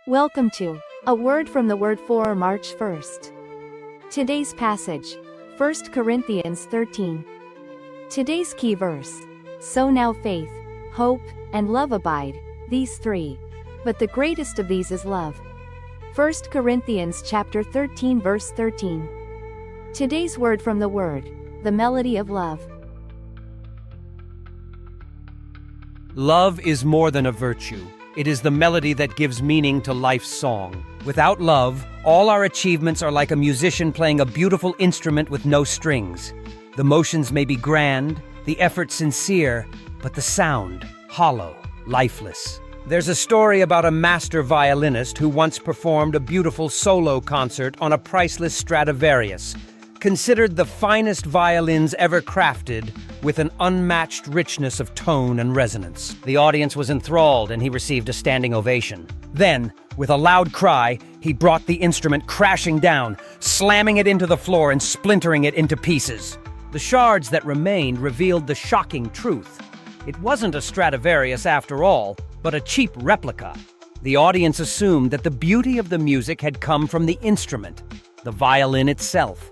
Welcome to A Word from the Word for March 1st. Today's passage, 1 Corinthians 13. Today's key verse. So now faith, hope, and love abide, these three. But the greatest of these is love. 1 Corinthians chapter 13 verse 13. Today's word from the Word, the melody of love. Love is more than a virtue. It is the melody that gives meaning to life's song. Without love, all our achievements are like a musician playing a beautiful instrument with no strings. The motions may be grand, the effort sincere, but the sound hollow, lifeless. There's a story about a master violinist who once performed a beautiful solo concert on a priceless Stradivarius, considered the finest violins ever crafted, with an unmatched richness of tone and resonance. The audience was enthralled and he received a standing ovation. Then, with a loud cry, he brought the instrument crashing down, slamming it into the floor and splintering it into pieces. The shards that remained revealed the shocking truth. It wasn't a Stradivarius after all, but a cheap replica. The audience assumed that the beauty of the music had come from the instrument, the violin itself.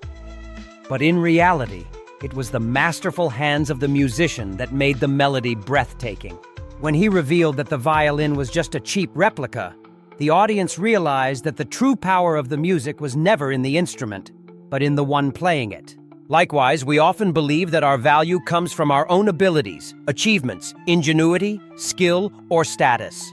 But in reality, it was the masterful hands of the musician that made the melody breathtaking. When he revealed that the violin was just a cheap replica, the audience realized that the true power of the music was never in the instrument, but in the one playing it. Likewise, we often believe that our value comes from our own abilities, achievements, ingenuity, skill, or status.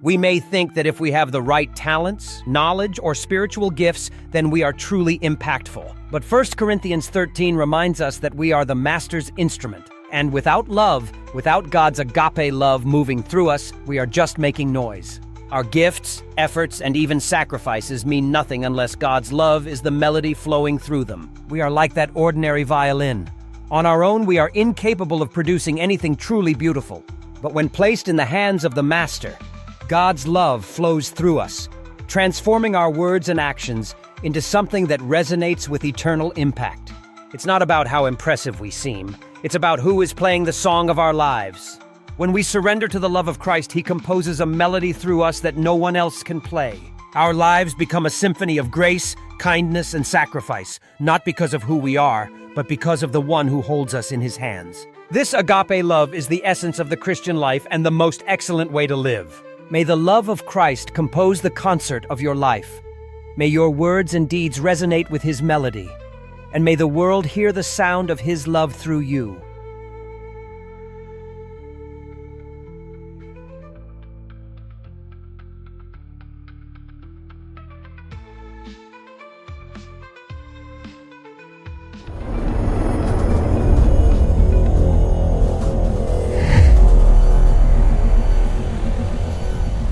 We may think that if we have the right talents, knowledge, or spiritual gifts, then we are truly impactful. But 1 Corinthians 13 reminds us that we are the Master's instrument. And without love, without God's agape love moving through us, we are just making noise. Our gifts, efforts, and even sacrifices mean nothing unless God's love is the melody flowing through them. We are like that ordinary violin. On our own, we are incapable of producing anything truly beautiful. But when placed in the hands of the Master, God's love flows through us, transforming our words and actions into something that resonates with eternal impact. It's not about how impressive we seem. It's about who is playing the song of our lives. When we surrender to the love of Christ, He composes a melody through us that no one else can play. Our lives become a symphony of grace, kindness, and sacrifice, not because of who we are, but because of the one who holds us in His hands. This agape love is the essence of the Christian life and the most excellent way to live. May the love of Christ compose the concert of your life. May your words and deeds resonate with His melody, and may the world hear the sound of His love through you.